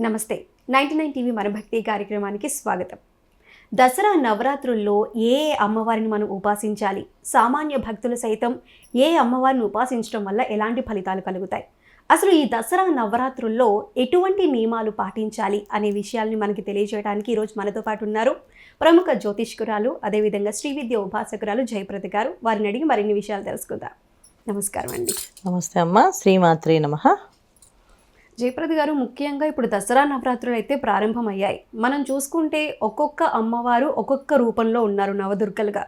నమస్తే. 99 టీవీ మన భక్తి కార్యక్రమానికి స్వాగతం. దసరా నవరాత్రుల్లో ఏ అమ్మవారిని మనం ఉపాసించాలి, సామాన్య భక్తులు సైతం ఏ అమ్మవారిని ఉపాసించడం వల్ల ఎలాంటి ఫలితాలు కలుగుతాయి, అసలు ఈ దసరా నవరాత్రుల్లో ఎటువంటి నియమాలు పాటించాలి అనే విషయాల్ని మనకి తెలియజేయడానికి ఈరోజు మనతో పాటు ఉన్నారు ప్రముఖ జ్యోతిష్కురాలు, అదేవిధంగా శ్రీవిద్య ఉపాసకురాలు జయప్రద గారు. వారిని అడిగి మరిన్ని విషయాలు తెలుసుకుందాం. నమస్కారం అండి. నమస్తే అమ్మ. శ్రీమాత్రే నమః. జయప్రద గారు, ముఖ్యంగా ఇప్పుడు దసరా నవరాత్రులు అయితే ప్రారంభమయ్యాయి. మనం చూసుకుంటే ఒక్కొక్క అమ్మవారు ఒక్కొక్క రూపంలో ఉన్నారు నవదుర్గలుగా.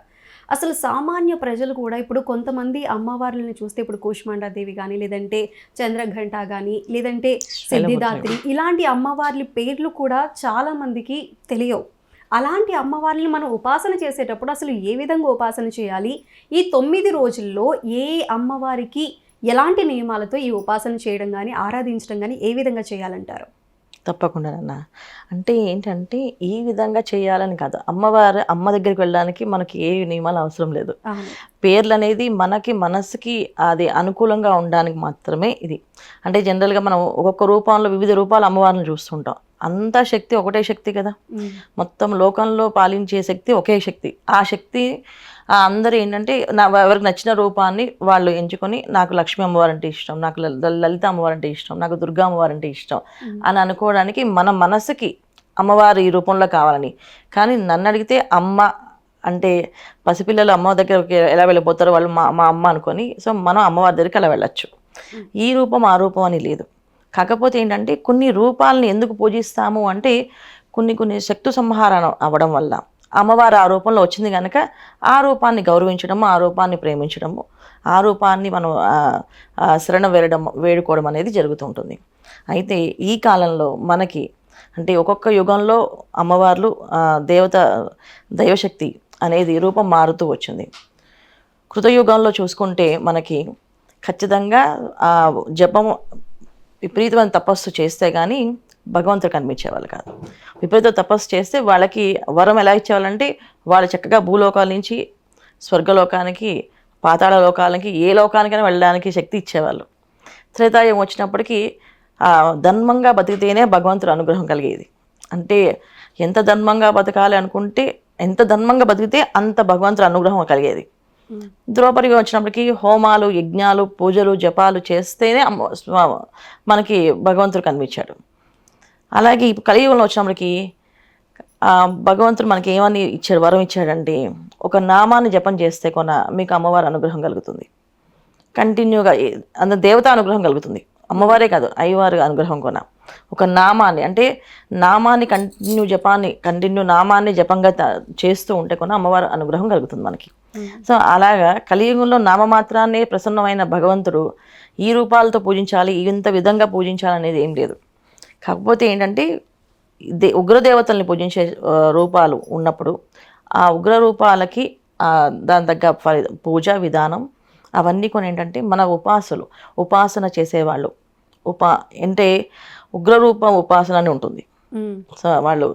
అసలు సామాన్య ప్రజలు కూడా ఇప్పుడు కొంతమంది అమ్మవార్లని చూస్తే ఇప్పుడు కూష్మాండాదేవి కానీ, లేదంటే చంద్రఘంట కానీ, లేదంటే సిద్ధిదాత్రి, ఇలాంటి అమ్మవార్ల పేర్లు కూడా చాలామందికి తెలియవు. అలాంటి అమ్మవార్లను మనం ఉపాసన చేసేటప్పుడు అసలు ఏ విధంగా ఉపాసన చేయాలి, ఈ 9 రోజుల్లో ఏ అమ్మవారికి ఎలాంటి నియమాలతో ఈ ఉపాసన చేయడం కానీ, ఆరాధించడం కానీ ఏ విధంగా చేయాలంటారు? తప్పకుండానన్న. అంటే ఏంటంటే ఈ విధంగా చేయాలని కాదు, అమ్మ దగ్గరికి వెళ్ళడానికి మనకి ఏ నియమాలు అవసరం లేదు. పేర్లు అనేది మనకి మనసుకి అది అనుకూలంగా ఉండడానికి మాత్రమే ఇది. అంటే జనరల్గా మనం ఒక్కొక్క రూపంలో వివిధ రూపాల అమ్మవారిని చూస్తుంటాం. అంతా శక్తి ఒకటే శక్తి కదా. మొత్తం లోకంలో పాలించే శక్తి ఒకే శక్తి. ఆ శక్తి అందరూ ఏంటంటే ఎవరికి నచ్చిన రూపాన్ని వాళ్ళు ఎంచుకొని, నాకు లక్ష్మీ అమ్మవారంటే ఇష్టం, నాకు లలిత అమ్మవారంటే ఇష్టం, నాకు దుర్గా అమ్మవారంటే ఇష్టం అని అనుకోవడానికి మన మనసుకి అమ్మవారు ఈ రూపంలో కావాలని. కానీ నన్ను అడిగితే అమ్మ అంటే పసిపిల్లలు అమ్మ దగ్గరికి ఎలా వెళ్ళిపోతారో వాళ్ళు మా అమ్మ అనుకొని, సో మనం అమ్మవారి దగ్గరికి అలా వెళ్ళచ్చు. ఈ రూపం ఆ రూపం అని లేదు. కాకపోతే ఏంటంటే కొన్ని రూపాలని ఎందుకు పూజిస్తాము అంటే కొన్ని శక్తి సంహారణ అవ్వడం వల్ల అమ్మవారు ఆ రూపంలో వచ్చింది కనుక ఆ రూపాన్ని గౌరవించడము, ఆ రూపాన్ని ప్రేమించడము, ఆ రూపాన్ని మనం శరణం వేడుకోవడం అనేది జరుగుతుంటుంది. అయితే ఈ కాలంలో మనకి అంటే ఒక్కొక్క యుగంలో అమ్మవార్లు దైవశక్తి అనేది రూపం మారుతూ వచ్చింది. కృతయుగంలో చూసుకుంటే మనకి ఖచ్చితంగా జపము విపరీతమైన తపస్సు చేస్తే కానీ భగవంతుడు కనిపించేవాళ్ళు కాదు. విపరీత తపస్సు చేస్తే వాళ్ళకి వరం ఎలా ఇచ్చేవాళ్ళంటే వాళ్ళు చక్కగా భూలోకాల నుంచి స్వర్గలోకానికి, పాతాళ లోకాలకి, ఏ లోకానికైనా వెళ్ళడానికి శక్తి ఇచ్చేవాళ్ళు. త్రేతాయుగం వచ్చినప్పటికీ ధర్మంగా బతికితేనే భగవంతుడు అనుగ్రహం కలిగేది. అంటే ఎంత ధర్మంగా బతకాలి అనుకుంటే, ఎంత ధర్మంగా బతికితే అంత భగవంతుడు అనుగ్రహం కలిగేది. ద్రౌపదిగా వచ్చినప్పటికీ హోమాలు, యజ్ఞాలు, పూజలు, జపాలు చేస్తేనే మనకి భగవంతుడు కనిపించాడు. అలాగే ఇప్పుడు కలియుగంలో వచ్చినప్పటికీ భగవంతుడు మనకి ఏమని ఇచ్చాడు, వరం ఇచ్చాడంటే ఒక నామాన్ని జపం చేస్తే మీకు అమ్మవారి అనుగ్రహం కలుగుతుంది. కంటిన్యూగా దేవతా అనుగ్రహం కలుగుతుంది. అమ్మవారే కాదు, అయ్యవారి అనుగ్రహం ఒక నామాన్ని, అంటే నామాన్ని కంటిన్యూ నామాన్ని జపంగా చేస్తూ ఉంటే అమ్మవారి అనుగ్రహం కలుగుతుంది మనకి. సో అలాగా కలియుగంలో నామమాత్రాన్ని ప్రసన్నమైన భగవంతుడు ఈ రూపాలతో పూజించాలి, ఇంత విధంగా పూజించాలనేది ఏం లేదు. కాకపోతే ఏంటంటే ఉగ్రదేవతల్ని పూజించే రూపాలు ఉన్నప్పుడు ఆ ఉగ్ర రూపాలకి దాని తగ్గ పూజ విధానం అవన్నీ ఏంటంటే మన ఉపాసన చేసేవాళ్ళు అంటే ఉగ్రరూప ఉపాసన అని ఉంటుంది. సో వాళ్ళు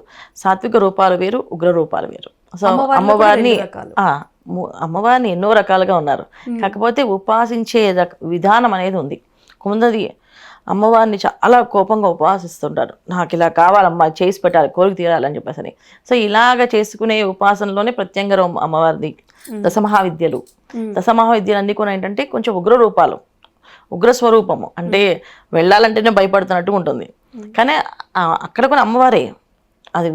సాత్విక రూపాలు వేరు, ఉగ్ర రూపాలు వేరు. సో అమ్మవారిని ఎన్నో రకాలుగా ఉన్నారు. కాకపోతే ఉపాసించే విధానం అనేది ఉంది. కొందరి అమ్మవారిని చాలా కోపంగా ఉపాసిస్తుంటారు, నాకు ఇలా కావాలమ్మా, చేసి పెట్టాలి, కోరిక తీరాలని చెప్పేసి. సో ఇలాగ చేసుకునే ఉపాసనలోనే ప్రత్యంగర అమ్మవారిది దశమహావిద్యలు అన్నీ కూడా ఏంటంటే కొంచెం ఉగ్ర రూపాలు, ఉగ్ర స్వరూపము. అంటే వెళ్ళాలంటేనే భయపడుతున్నట్టు ఉంటుంది. కానీ అక్కడ కూడా అమ్మవారే, అది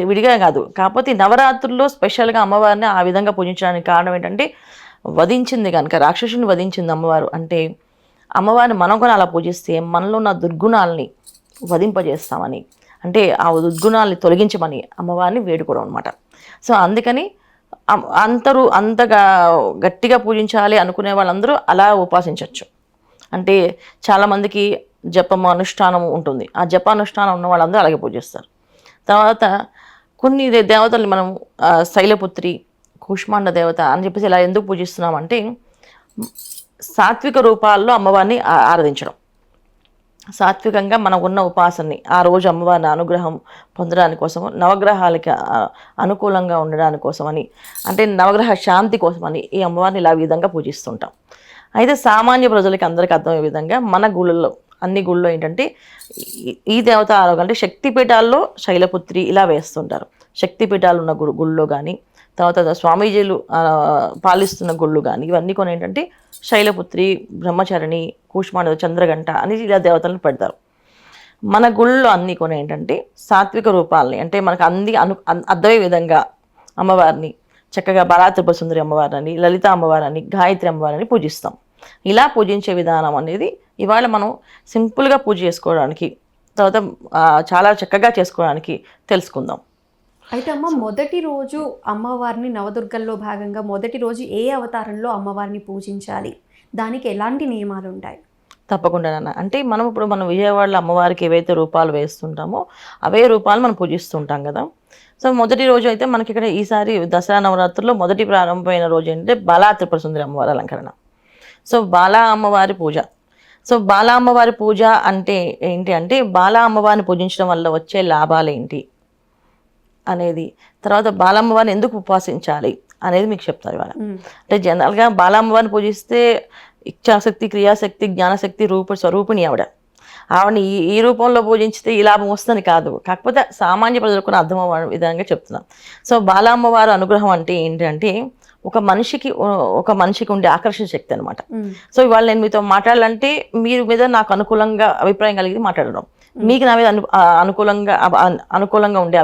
విడిగా కాదు. కాకపోతే నవరాత్రుల్లో స్పెషల్గా అమ్మవారిని ఆ విధంగా పూజించడానికి కారణం ఏంటంటే వధించింది కనుక, రాక్షసుని వధించింది అమ్మవారు. అంటే అమ్మవారిని మనం కూడా అలా పూజిస్తే మనలో ఉన్న దుర్గుణాలని వధింపజేస్తామని, అంటే ఆ దుర్గుణాలని తొలగించమని అమ్మవారిని వేడుకోవడం అనమాట. సో అందుకని అంతగా గట్టిగా పూజించాలి అనుకునే వాళ్ళందరూ అలా ఉపాసించవచ్చు. అంటే చాలామందికి జపము అనుష్ఠానం ఉంటుంది. ఆ జపానుష్ఠానం ఉన్న వాళ్ళందరూ అలాగే పూజిస్తారు. తర్వాత కొన్ని దేవతల్ని మనం శైలపుత్రి, కూష్మాండ దేవత అని చెప్పేసి ఇలా ఎందుకు పూజిస్తున్నామంటే సాత్విక రూపాల్లో అమ్మవారిని ఆరాధించడం, సాత్వికంగా మనకు ఉన్న ఉపాసనని ఆ రోజు అమ్మవారిని అనుగ్రహం పొందడానికి కోసము, నవగ్రహాలకి అనుకూలంగా ఉండడానికి కోసమని, అంటే నవగ్రహ శాంతి కోసమని ఈ అమ్మవారిని ఇలా విధంగా పూజిస్తుంటాం. అయితే సామాన్య ప్రజలకి అందరికీ అర్థమయ్యే విధంగా మన గుళ్ళల్లో అన్ని గుళ్ళో ఏంటంటే ఈ దేవత ఆరాధన అంటే శక్తిపీఠాల్లో శైలపుత్రి ఇలా వేస్తుంటారు. శక్తిపీఠాలు ఉన్న గుళ్ళో కానీ, తర్వాత స్వామీజీలు పాలిస్తున్న గుళ్ళు కానీ, ఇవన్నీ కొన్ని ఏంటంటే శైలపుత్రి, బ్రహ్మచారిణి, కూష్మాండ, చంద్రగంట అని ఇలా దేవతలను పెడతారు. మన గుళ్ళో అన్ని కొన్ని ఏంటంటే సాత్విక రూపాలని, అంటే మనకు అర్థమయ్యే విధంగా అమ్మవారిని చక్కగా బాలా త్రిపుర సుందరి అమ్మవారిని, లలిత అమ్మవారిని, గాయత్రి అమ్మవారిని పూజిస్తాం. ఇలా పూజించే విధానం అనేది ఇవాళ మనం సింపుల్గా పూజ చేసుకోవడానికి, తర్వాత చాలా చక్కగా చేసుకోవడానికి తెలుసుకుందాం. అయితే అమ్మ, మొదటి రోజు అమ్మవారిని నవదుర్గల్లో భాగంగా మొదటి రోజు ఏ అవతారంలో అమ్మవారిని పూజించాలి, దానికి ఎలాంటి నియమాలు ఉంటాయి? తప్పకుండా నాన్న. అంటే ఇప్పుడు మనం విజయవాడలో అమ్మవారికి ఏవైతే రూపాలు వేస్తుంటామో అవే రూపాలు మనం పూజిస్తుంటాం కదా. సో మొదటి రోజు అయితే మనకి ఇక్కడ ఈసారి దసరా నవరాత్రుల్లో మొదటి ప్రారంభమైన రోజు ఏంటంటే బాలా త్రిపుర సుందరి అమ్మవారి అలంకరణ. సో బాలా అమ్మవారి పూజ. సో బాలా అమ్మవారి పూజ అంటే ఏంటి అంటే, బాలా అమ్మవారిని పూజించడం వల్ల వచ్చే లాభాలు ఏంటి అనేది, తర్వాత బాలమ్మవారిని ఎందుకు ఉపాసించాలి అనేది మీకు చెప్తారు ఇవాళ. అంటే జనరల్గా బాలమ్మవారిని పూజిస్తే ఇచ్ఛాశక్తి, క్రియాశక్తి, జ్ఞానశక్తి స్వరూపిణి ఆవిడని ఈ రూపంలో పూజించితే ఈ లాభం వస్తుంది కాదు, కాకపోతే సామాన్య ప్రజలకు అర్థం అవ్వే విధంగా చెప్తున్నాం. సో బాలమ్మవారి అనుగ్రహం అంటే ఏంటంటే ఒక మనిషికి ఉండే ఆకర్షణ శక్తి అనమాట. సో ఇవాళ నేను మీతో మాట్లాడాలంటే మీరు మీద నాకు అనుకూలంగా అభిప్రాయం కలిగి మాట్లాడడం, మీకు నా మీద అనుకూలంగా ఉండే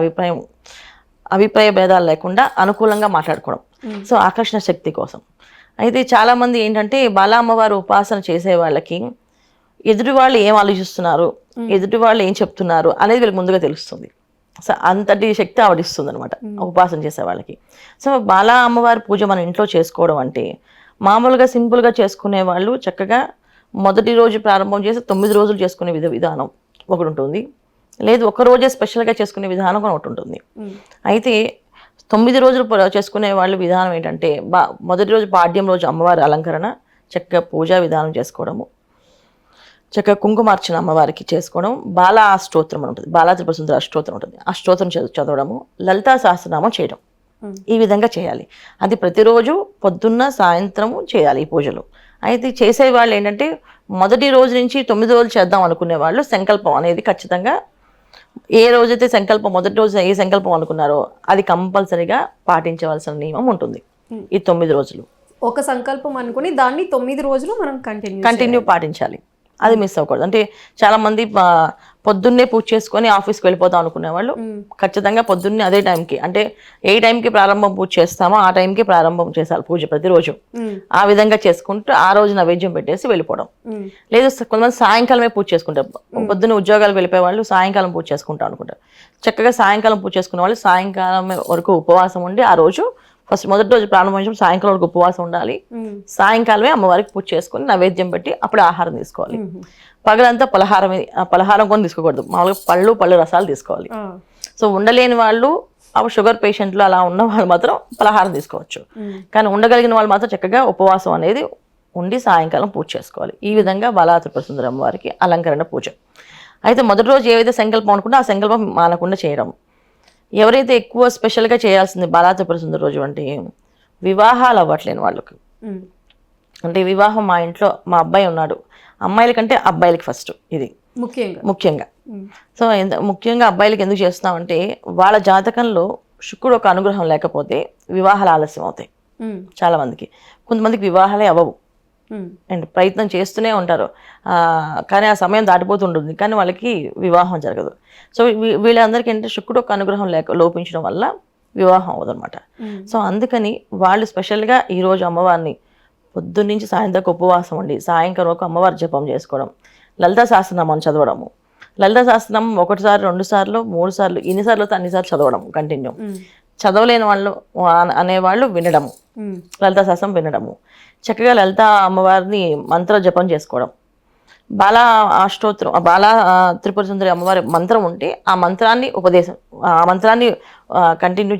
అభిప్రాయ భేదాలు లేకుండా అనుకూలంగా మాట్లాడుకోవడం. సో ఆకర్షణ శక్తి కోసం. అయితే చాలామంది ఏంటంటే బాలా అమ్మవారు ఉపాసన చేసే వాళ్ళకి ఎదుటి వాళ్ళు ఏం ఆలోచిస్తున్నారు, ఎదుటి వాళ్ళు ఏం చెప్తున్నారు అనేది వీళ్ళకి ముందుగా తెలుస్తుంది. సో అంతటి శక్తి ఆవిడిస్తుంది అనమాట ఉపాసన చేసే వాళ్ళకి. సో బాలా అమ్మవారి పూజ మన ఇంట్లో చేసుకోవడం అంటే, మామూలుగా సింపుల్గా చేసుకునే వాళ్ళు చక్కగా మొదటి రోజు ప్రారంభం చేసి 9 రోజులు చేసుకునే విధానం ఒకటి ఉంటుంది, లేదు ఒక రోజే స్పెషల్గా చేసుకునే విధానం ఒకటి ఉంటుంది. అయితే 9 రోజులు చేసుకునే వాళ్ళు విధానం ఏంటంటే, మొదటి రోజు పాడ్యం రోజు అమ్మవారి అలంకరణ, చక్కగా పూజా విధానం చేసుకోవడము, చక్కగా కుంకుమార్చన అమ్మవారికి చేసుకోవడం, బాలా అష్టోత్తరం ఉంటుంది, బాలా త్రిపుర సుందరి అష్టోత్తరం ఉంటుంది, ఆ స్తోత్రం చదవడము, లలితా సహస్రనామం చేయడం. ఈ విధంగా చేయాలి. అది ప్రతిరోజు పొద్దున్న సాయంత్రము చేయాలి ఈ పూజలు. అయితే చేసే వాళ్ళు ఏంటంటే మొదటి రోజు నుంచి 9 రోజులు చేద్దాం అనుకునే వాళ్ళు సంకల్పం అనేది ఖచ్చితంగా ఏ రోజైతే మొదటి రోజు ఏ సంకల్పం అనుకున్నారో అది కంపల్సరీగా పాటించవలసిన నియమం ఉంటుంది. ఈ 9 రోజులు ఒక సంకల్పం అనుకుని దాన్ని 9 రోజులు మనం కంటిన్యూ పాటించాలి. అది మిస్ అవ్వకూడదు. అంటే చాలా మంది పొద్దున్నే పూజ చేసుకొని ఆఫీస్కి వెళ్ళిపోతాం అనుకునే వాళ్ళు ఖచ్చితంగా పొద్దున్నే అదే టైంకి, అంటే ఏ టైంకి ప్రారంభం పూజ చేస్తామో ఆ టైంకి ప్రారంభం చేసాలి పూజ ప్రతిరోజు. ఆ విధంగా చేసుకుంటూ ఆ రోజు నైవేద్యం పెట్టేసి వెళ్ళిపోవడం. లేదు కొంతమంది సాయంకాలమే పూజ చేసుకుంటారు. పొద్దున్న ఉద్యోగాలకు వెళ్ళిపోయే వాళ్ళు సాయంకాలం పూజ చేసుకుంటాం అనుకుంటారు. చక్కగా సాయంకాలం పూజ చేసుకునే వాళ్ళు సాయంకాలం వరకు ఉపవాసం ఉండి ఆ రోజు మొదటి రోజు ప్రారంభించడం సాయంకాలం వరకు ఉపవాసం ఉండాలి. సాయంకాలమే అమ్మవారికి పూజ చేసుకుని నైవేద్యం పెట్టి అప్పుడు ఆహారం తీసుకోవాలి. పగలంతా పలహారం కొని తీసుకోకూడదు, మామూలుగా పళ్ళు రసాలు తీసుకోవాలి. సో ఉండలేని వాళ్ళు, షుగర్ పేషెంట్లు అలా ఉన్న వాళ్ళు మాత్రం పలహారం తీసుకోవచ్చు. కానీ ఉండగలిగిన వాళ్ళు మాత్రం చక్కగా ఉపవాసం అనేది ఉండి సాయంకాలం పూజ చేసుకోవాలి. ఈ విధంగా బాలా త్రిపుర సుందరి అమ్మవారికి అలంకరణ పూజ. అయితే మొదటి రోజు ఏవైతే సంకల్పం అనుకుంటే ఆ సంకల్పం మానకుండా చేయడం. ఎవరైతే ఎక్కువ స్పెషల్గా చేయాల్సింది బాలా త్రిపుర సుందరి రోజు అంటే వివాహాలు అవ్వట్లేని వాళ్ళకి, అంటే వివాహం మా ఇంట్లో మా అబ్బాయి ఉన్నాడు, అమ్మాయిల కంటే అబ్బాయిలకి ఫస్ట్ ఇది ముఖ్యంగా. సో ముఖ్యంగా అబ్బాయిలకి ఎందుకు చేస్తున్నామంటే వాళ్ళ జాతకంలో శుక్రుడు ఒక అనుగ్రహం లేకపోతే వివాహాలు ఆలస్యం అవుతాయి చాలా మందికి. కొంతమందికి వివాహాలే అవ్వవు అండ్ ప్రయత్నం చేస్తూనే ఉంటారు, కానీ ఆ సమయం దాటిపోతుంటుంది కానీ వాళ్ళకి వివాహం జరగదు. సో వీళ్ళందరికీ ఏంటంటే శుక్రుడు ఒక అనుగ్రహం లోపించడం వల్ల వివాహం అవ్వదు అనమాట. సో అందుకని వాళ్ళు స్పెషల్గా ఈరోజు అమ్మవారిని పొద్దున్నుంచి సాయంత్రం ఉపవాసం ఉండి సాయంకాలం ఒక అమ్మవారి జపం చేసుకోవడం, లలితా సహస్రనామం చదవడము. లలితా సహస్రనామం 1 సార్లు 2 సార్లు 3 సార్లు ఎన్నిసార్లు అయితే అన్నిసార్లు చదవడం కంటిన్యూ. చదవలేని వాళ్ళు అనేవాళ్ళు వినడము, లలితా సహస్రం వినడము, చక్కగా లలితా అమ్మవారిని మంత్ర జపం చేసుకోవడం. బాలా అష్టోత్తరం, బాలా త్రిపుర సుందరి అమ్మవారి మంత్రం ఉంటే ఆ మంత్రాన్ని కంటిన్యూ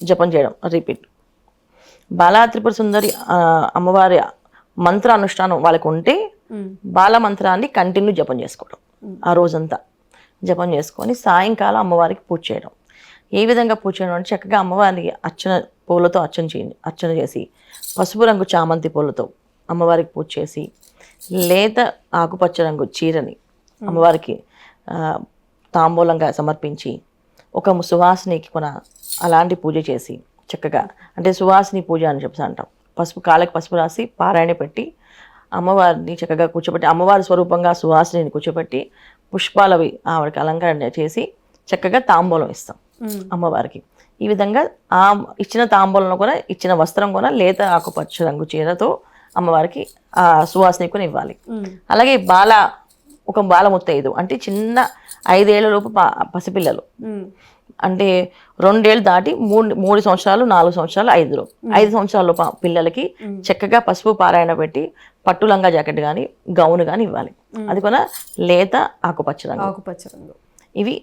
జపం చేయడం, రిపీట్. బాలా త్రిపుర సుందరి అమ్మవారి మంత్ర అనుష్ఠానం వాళ్ళకు ఉంటే బాల మంత్రాన్ని కంటిన్యూ జపం చేసుకోవడం, ఆ రోజంతా జపం చేసుకొని సాయంకాలం అమ్మవారికి పూజ చేయడం. ఏ విధంగా పూజ చేయడం అంటే చక్కగా అమ్మవారికి పూలతో అర్చన చేసి పసుపు రంగు చామంతి పూలతో అమ్మవారికి పూజ చేసి లేత ఆకుపచ్చ రంగు చీరని అమ్మవారికి తాంబూలంగా సమర్పించి ఒక సువాసినికి కొన అలాంటి పూజ చేసి చక్కగా, అంటే సువాసిని పూజ అని చెప్పి అంటాం. పసుపు కాళ్ళకి పసుపు రాసి పారాయణ పెట్టి అమ్మవారిని చక్కగా కూర్చోబెట్టి, అమ్మవారి స్వరూపంగా సువాసిని కూర్చోబెట్టి పుష్పాలవి ఆవిడకి అలంకరణ చేసి చక్కగా తాంబూలం ఇస్తాం అమ్మవారికి. ఈ విధంగా ఆ ఇచ్చిన తాంబూలంలో కూడా ఇచ్చిన వస్త్రం కూడా లేత ఆకుపచ్చ రంగు చీరతో అమ్మవారికి ఆ సువాసిని కూడా ఇవ్వాలి. అలాగే ఒక బాలముత్తైదు అంటే చిన్న 5 ఏళ్ల లోపు పసిపిల్లలు, అంటే 2 ఏళ్ళు దాటి 3 సంవత్సరాలు 4 సంవత్సరాలు 5 సంవత్సరాల లోపు పిల్లలకి చక్కగా పసుపు పారాయణ పెట్టి పట్టు లంగా జాకెట్ కానీ గౌన్ కానీ ఇవ్వాలి. అది కూడా లేత ఆకుపచ్చ రంగు. ఇవి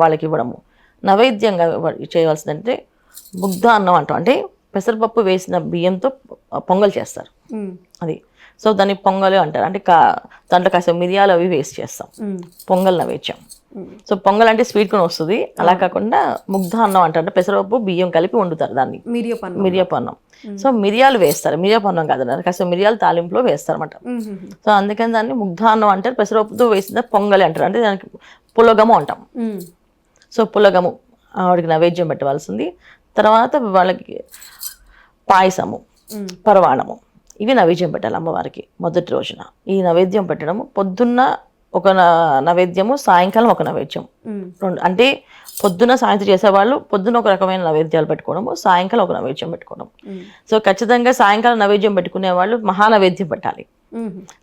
వాళ్ళకి ఇవ్వడము. నైవేద్యంగా చేయవలసిందంటే ముగ్ధ అన్నం అంటాం, అంటే పెసరపప్పు వేసిన బియ్యంతో పొంగల్ చేస్తారు అది. సో దాన్ని పొంగల్ అంటారు. అంటే దాంట్లో కాస్త మిరియాలు అవి వేస్ట్ చేస్తాం, పొంగల్ నైవేద్యం. సో పొంగల్ అంటే స్వీట్ కొని వస్తుంది, అలా కాకుండా ముగ్ధ అన్నం అంటారు, అంటే పెసరపప్పు బియ్యం కలిపి వండుతారు దాన్ని, మిరియపు అన్నం. సో మిరియాలు వేస్తారు, మిరియపు అన్నం కాదు, కాస్త మిరియాలు తాలింపులో వేస్తారు అన్నమాట. సో అందుకని దాన్ని ముగ్ధ అన్నం అంటారు. పెసరపప్పుతో వేసిన పొంగలి అంటారు, అంటే దానికి పులగము అంటాం. సో పులగము ఆవిడకి నైవేద్యం పెట్టవలసింది. తర్వాత వాళ్ళకి పాయసము, పరవాణము, ఇవి నైవేద్యం పెట్టాలి అమ్మవారికి మొదటి రోజున. ఈ నైవేద్యం పెట్టడము పొద్దున్న ఒక నైవేద్యము, సాయంకాలం ఒక నైవేద్యం, రెండు. అంటే పొద్దున సాయంత్రం చేసేవాళ్ళు పొద్దున ఒక రకమైన నైవేద్యాలు పెట్టుకోవడము, సాయంకాలం ఒక నైవేద్యం పెట్టుకోవడం. సో ఖచ్చితంగా సాయంకాలం నైవేద్యం పెట్టుకునే వాళ్ళు మహానైవేద్యం పెట్టాలి.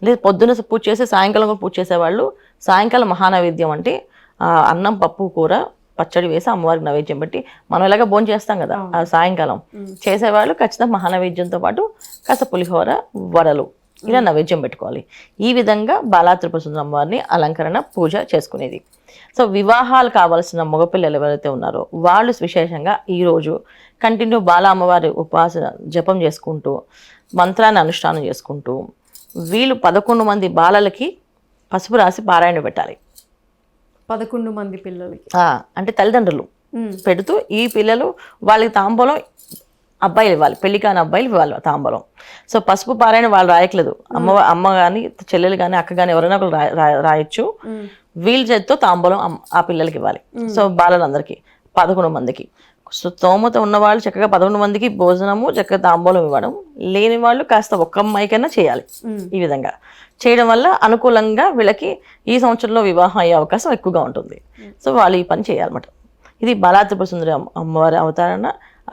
లేదు పొద్దున పూజ చేసి సాయంకాలం పూజ చేసేవాళ్ళు సాయంకాలం మహానైవేద్యం, అంటే అన్నం పప్పు కూర పచ్చడి వేసి అమ్మవారికి నైవేద్యం పెట్టి, మనం ఇలాగ భోజనం చేస్తాం కదా ఆ సాయంకాలం, చేసేవాళ్ళు ఖచ్చితంగా మహానైవేద్యంతో పాటు కాస్త పులిహోర, వడలు ఇలా నైవేద్యం పెట్టుకోవాలి. ఈ విధంగా బాలా త్రిపుర సుందరి అమ్మవారిని అలంకరణ పూజ చేసుకునేది. సో వివాహాలు కావాల్సిన మగపిల్లలు ఎవరైతే ఉన్నారో వాళ్ళు విశేషంగా ఈరోజు కంటిన్యూ బాలా అమ్మవారి ఉపాసన జపం చేసుకుంటూ మంత్రాన్ని అనుష్ఠానం చేసుకుంటూ వీళ్ళు 11 మంది బాలలకి పసుపు రాసి పారాయణ పెట్టాలి. 11 మంది పిల్లలకి అంటే తల్లిదండ్రులు పెడుతూ ఈ పిల్లలు వాళ్ళకి తాంబూలం అబ్బాయిలు ఇవ్వాలి, పెళ్లి కాని అబ్బాయిలు ఇవ్వాలి తాంబూలం. సో పసుపు పారాయణ వాళ్ళు రాయట్లేదు, అమ్మ కానీ చెల్లెలు కానీ అక్క కానీ ఎవరైనా ఒకరు రాయొచ్చు. వీళ్ళ చేతితో తాంబూలం ఆ పిల్లలకి ఇవ్వాలి. సో బాలలందరికీ 11 మందికి. సో స్తోమత ఉన్న వాళ్ళు చక్కగా 11 మందికి భోజనము చక్కగా తాంబూలం ఇవ్వడం, లేని వాళ్ళు కాస్త ఒక్క అమ్మాయికైనా చేయాలి. ఈ విధంగా చేయడం వల్ల అనుకూలంగా వీళ్ళకి ఈ సంవత్సరంలో వివాహం అయ్యే అవకాశం ఎక్కువగా ఉంటుంది. సో వాళ్ళు ఈ పని చేయాలన్నమాట. ఇది బాలా త్రిపుర సుందరి అమ్మవారి అవతారణ,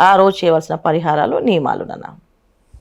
ఆ రోజు చేయవలసిన పరిహారాలు, నియమాలు నాన్న.